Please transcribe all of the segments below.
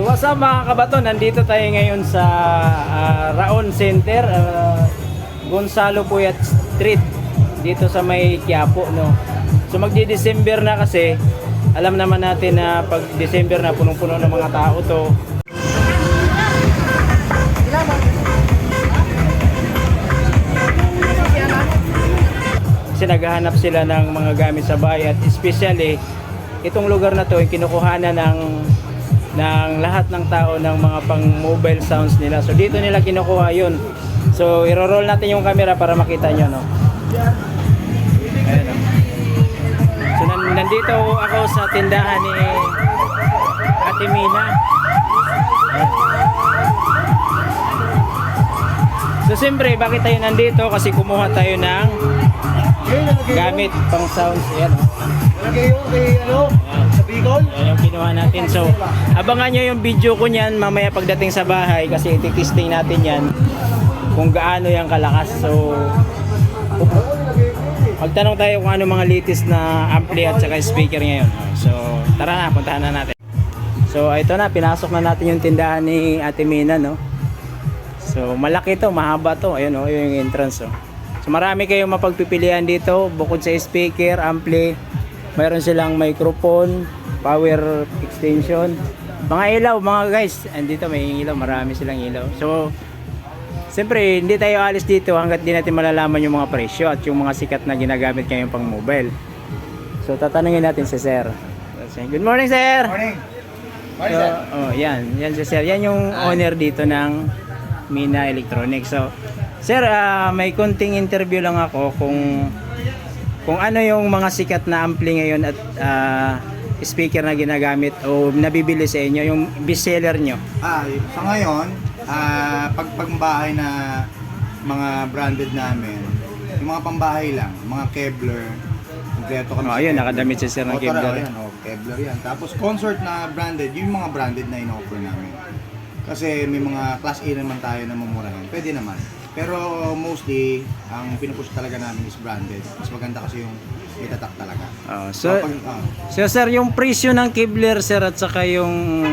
what's up mga kabato, nandito tayo ngayon sa Raon Center, Gonzalo Puyat Street, dito sa may Quiapo, no. So magdi-December na kasi, alam naman natin na pag December na punong-puno ng mga tao to. Kasi naghahanap sila ng mga gamit sa bahay at especially itong lugar na to ay kinukuhanan ng lahat ng tao ng mga pang mobile sounds nila. So dito nila kinukuha yun. So iro-roll natin yung camera para makita nyo, no. Ayan, no? So nandito ako sa tindahan ni Ate Mina. Ayan. So siyempre bakit tayo nandito? Kasi kumuha tayo ng gamit pang sounds. Ayan, no? Sa Bicol? Ayan yung kinuha natin. So, abangan nyo yung video ko niyan mamaya pagdating sa bahay kasi iti-testing natin yan kung gaano yung kalakas. So, magtanong tayo kung ano mga latest na ampli at saka speaker ngayon. So, tara na, puntahan na natin. So, ito na, pinasok na natin yung tindahan ni Ate Mina, no? So, malaki to, mahaba to. Ayun, oh, yung entrance, oh. So, marami kayong mapagpipilian dito bukod sa speaker, ampli. Mayroon silang microphone, power extension, mga ilaw, mga guys. Andito may ilaw, marami silang ilaw. So, siyempre, hindi tayo alis dito hanggat di natin malalaman yung mga presyo at yung mga sikat na ginagamit ngayong pang mobile. So, tatanungin natin si Sir. Good morning, Sir! Morning! So, oh, yan si Sir. Yan yung owner dito ng Mina Electronics. So, Sir, may konting interview lang ako kung ano yung mga sikat na ampli ngayon at speaker na ginagamit o nabibili sa inyo, yung bestseller nyo. Sa ngayon, pagpangbahay na mga branded namin, yung mga pambahay lang, mga Kevlar, kompleto kami. Ayun, nakadamit si Sir ng Kevlar. Kevlar yan. Tapos consort na branded, yung mga branded na in-offer namin. Kasi may mga class A naman tayo na mamurahin, pwede naman. Pero mostly, ang pinupush talaga namin is branded. Mas maganda kasi yung itatak talaga. So Sir, yung presyo ng Kevlar, Sir, at saka yung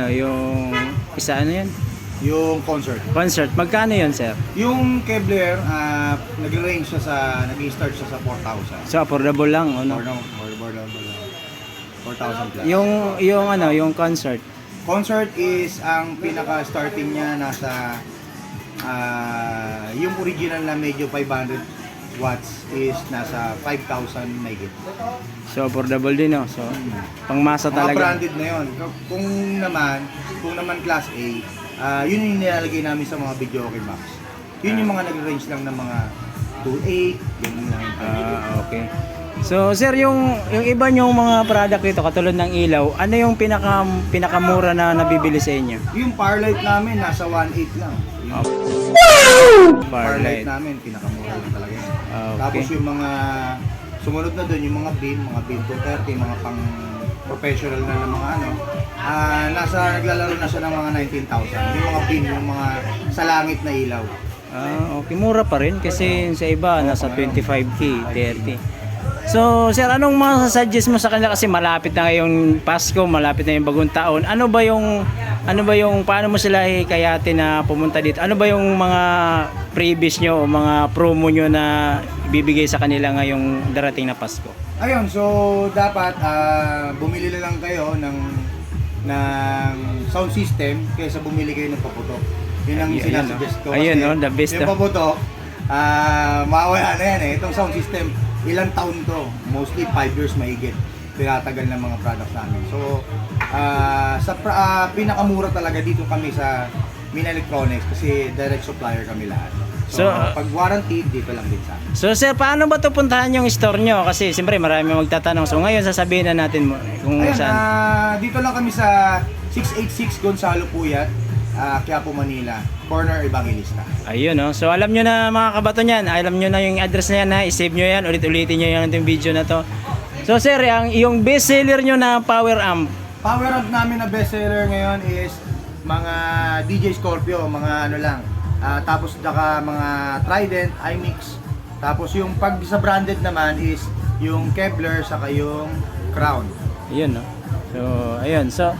yung isa yan? Yung concert, magkano yun, Sir? yung Kevlar, nag-range siya nag-start siya sa 4,000. So affordable lang, ano? Or no, affordable lang. 4,000 plus. Yung concert. Concert is ang pinaka-starting niya nasa yung original na medyo 500 watts is nasa 5,000 megit. So affordable din, no? So pangmasa Mga talaga. branded na yun. Kung naman class A, yun yung nilalagay namin sa mga video okay box. Yun yung mga nag-range lang ng mga 2.8, ganun lang. Okay. So Sir, yung iba nyong mga product dito katulad ng ilaw, ano yung pinakamura na nabibili sa inyo? Yung power light namin nasa 1.8 lang. Yung power light namin pinakamura lang talaga yun. Okay. Tapos yung mga sumunod na doon, yung mga bin 230, mga pang professional na ng mga naglalaro na siya ng mga 19,000. Yung mga bin, yung mga sa langit na ilaw. Okay, mura pa rin kasi sa iba nasa 25k, 30. So, Sir, anong masasuggest mo sa kanila kasi malapit na ngayong Pasko, malapit na yung bagong taon. Ano ba yung paano mo sila hikayatin na pumunta dito? Ano ba yung mga previous nyo o mga promo nyo na ibibigay sa kanila ngayong darating na Pasko? Ayun, so dapat bumili na lang kayo ng sound system kaysa bumili kayo ng paputok. Yun ang sinasuggest ko. Ayun, no, the best. Yung paputok, mawala na yan eh. Itong sound system, ilang taon to? Mostly 5 years mahigit. Pinatagal ng mga products namin. So, pinakamura talaga dito kami sa Mina Electronics kasi direct supplier kami lahat. So pag warranty, dito lang din sa amin. So Sir, paano ba ito puntahan yung store nyo? Kasi siyempre marami magtatanong. So ngayon sasabihin na natin kung saan. Dito lang kami sa 686 Gonzalo Puyat, Quiapo, Manila, corner Evangelista. Ayun, no? So alam nyo na mga kabato niyan, alam nyo na yung address na yan, ha? I-save nyo yan, ulit-ulitin nyo yan yung video na to. So Sir, yung best seller nyo na power amp. Power amp namin na best seller ngayon is mga DJ Scorpio, mga lang. Tapos mga Trident, iMix. Tapos yung pag sa branded naman is yung Kevlar saka yung Crown. Ayun, no? So, ayun. So,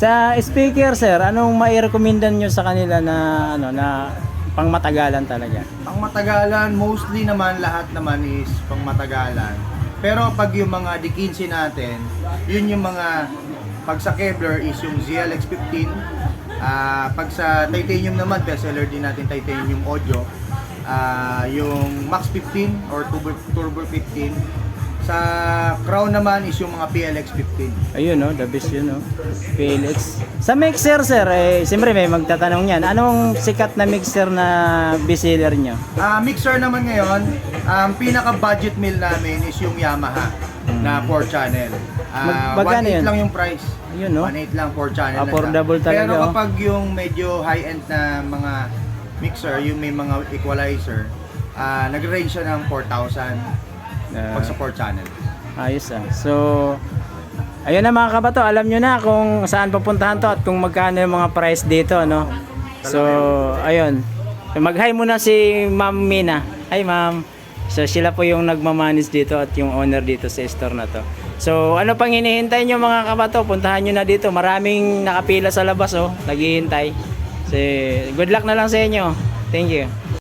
Sa speaker, sir, anong mai-recommenda nyo sa kanila na ano na pangmatagalan talaga? Pangmatagalan, mostly naman, lahat naman is pangmatagalan. Pero pag yung mga D15 natin, yun yung mga, pag sa Kevlar is yung ZLX15. Pag sa titanium naman, bestseller din natin titanium audio. Yung Max 15 or Turbo 15. Sa Crown naman is yung mga PLX 15. Ayun, no, the best yun, no. PLX. Sa mixer, sir, siyempre may magtatanong yan. Anong sikat na mixer na bestseller nyo? Mixer naman ngayon, ang pinaka-budget mill namin is yung Yamaha na 4 channel. Magkano 1.8 yun? lang yung price. Ayun, no. 1.8 lang 4 channel. na Affordable siya. talaga, Pero oh. kapag yung medyo high-end na mga mixer, yung may mga equalizer, nag-range siya ng 4,000 pag sa 4 channel. Ayos ah. So, ayun na mga kabato, alam nyo na kung saan papuntahan to at kung magkano yung mga price dito, no? So, ayun. Mag-hi muna si Ma'am Mina. Hi, Ma'am. So, sila po yung nagmamanage dito at yung owner dito sa store na to. So, ano pang hinihintay nyo mga kabato? Puntahan nyo na dito. Maraming nakapila sa labas, oh. Naghihintay. So, good luck na lang sa inyo. Thank you.